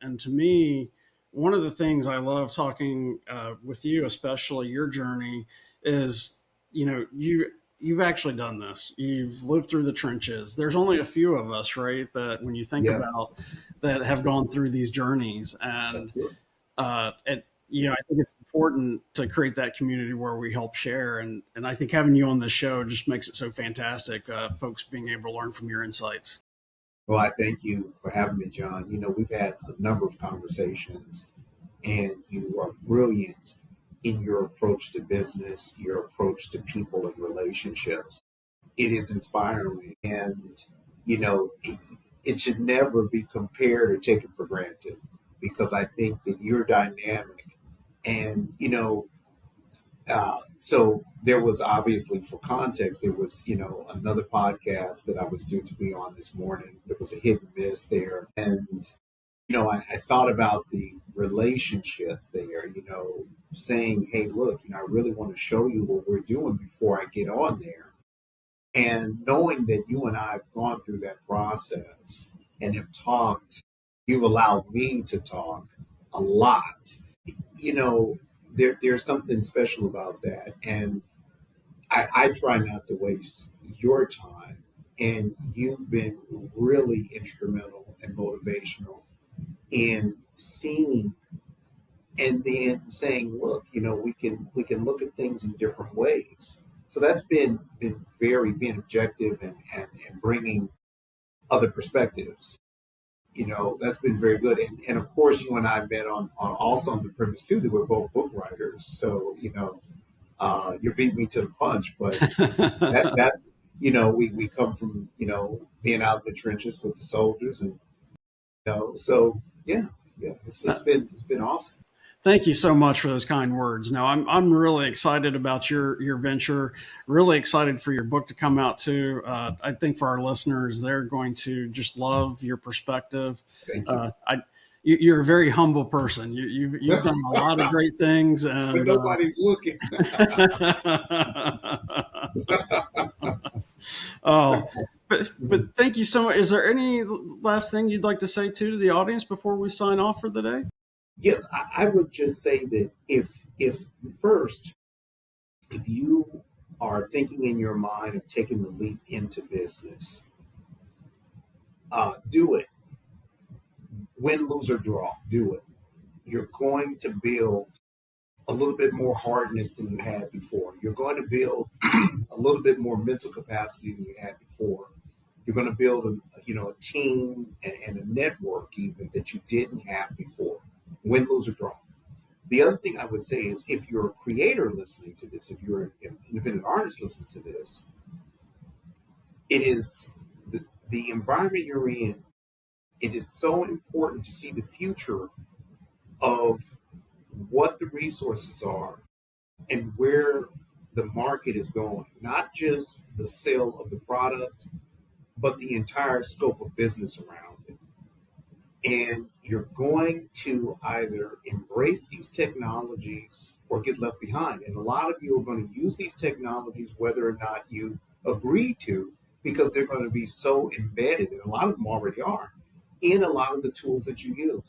And to me, one of the things I love talking with you, especially your journey, is you've actually done this. You've lived through the trenches. There's only a few of us, right? That when you think Yeah, about that have gone through these journeys, that's and good. I think it's important to create that community where we help share. And I think having you on this show just makes it so fantastic. Folks being able to learn from your insights. Well, I thank you for having me, John. We've had a number of conversations, and you are brilliant in your approach to business, your approach to people and relationships. It is inspiring, and it should never be compared or taken for granted, because I think that you're dynamic. And so there was, obviously, for context, there was another podcast that I was due to be on this morning. There was a hit and miss there, and I thought about the relationship there, saying, hey, look, I really want to show you what we're doing before I get on there. And knowing that you and I have gone through that process and have talked, you've allowed me to talk a lot. There's something special about that. And I try not to waste your time. And you've been really instrumental and motivational in seeing and then saying, look, we can look at things in different ways. So that's been very being objective and bringing other perspectives. That's been very good. And of course, you and I met on also on the premise too that we're both book writers. So you're beating me to the punch, but that's we come from being out in the trenches with the soldiers, and so yeah, it's been awesome. Thank you so much for those kind words. Now, I'm really excited about your venture. Really excited for your book to come out too. I think for our listeners, they're going to just love your perspective. Thank you. You're a very humble person. You've done a lot of great things, But and nobody's looking. oh, but thank you so much. Is there any last thing you'd like to say to the audience before we sign off for the day? Yes, I would just say that if first, if you are thinking in your mind of taking the leap into business, do it. Win, lose, or draw, do it. You're going to build a little bit more hardness than you had before. You're going to build a little bit more mental capacity than you had before. You're going to build a team and a network even that you didn't have before. Win, lose, or draw. The other thing I would say is, if you're a creator listening to this, if you're an independent artist listening to this, it is the environment you're in. It is so important to see the future of what the resources are and where the market is going, not just the sale of the product, but the entire scope of business around it. And you're going to either embrace these technologies or get left behind. And a lot of you are going to use these technologies whether or not you agree to, because they're going to be so embedded, and a lot of them already are, in a lot of the tools that you use.